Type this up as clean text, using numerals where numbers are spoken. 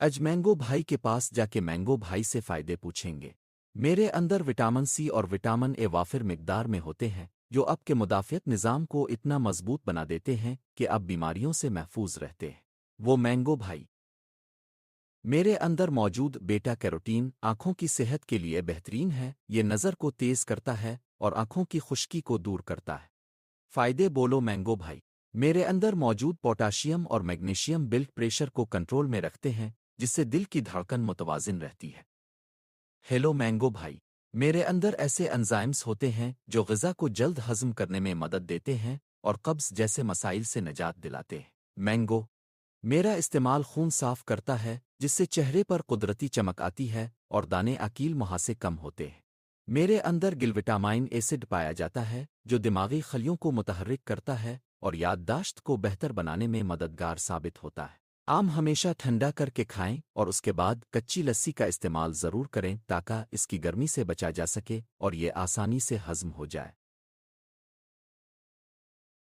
اج مینگو بھائی کے پاس جا کے مینگو بھائی سے فائدے پوچھیں گے۔ میرے اندر وٹامن سی اور وٹامن اے وافر مقدار میں ہوتے ہیں جو اب کے مدافعت نظام کو اتنا مضبوط بنا دیتے ہیں کہ اب بیماریوں سے محفوظ رہتے ہیں۔ وہ مینگو بھائی میرے اندر موجود بیٹا کیروٹین آنکھوں کی صحت کے لیے بہترین ہے، یہ نظر کو تیز کرتا ہے اور آنکھوں کی خشکی کو دور کرتا ہے۔ فائدے بولو مینگو بھائی میرے اندر موجود پوٹاشیم اور میگنیشیم بلڈ پریشر کو کنٹرول میں رکھتے ہیں جس سے دل کی دھڑکن متوازن رہتی ہے۔ ہیلو مینگو بھائی میرے اندر ایسے انزائمز ہوتے ہیں جو غذا کو جلد ہضم کرنے میں مدد دیتے ہیں اور قبض جیسے مسائل سے نجات دلاتے ہیں۔ مینگو میرا استعمال خون صاف کرتا ہے جس سے چہرے پر قدرتی چمک آتی ہے اور دانے عقیل محاسے کم ہوتے ہیں۔ میرے اندر گلوٹامائن ایسڈ پایا جاتا ہے جو دماغی خلیوں کو متحرک کرتا ہے اور یادداشت کو بہتر بنانے میں مددگار ثابت ہوتا ہے۔ آم ہمیشہ ٹھنڈا کر کے کھائیں اور اس کے بعد کچی لسی کا استعمال ضرور کریں تاکہ اس کی گرمی سے بچا جا سکے اور یہ آسانی سے ہضم ہو جائے۔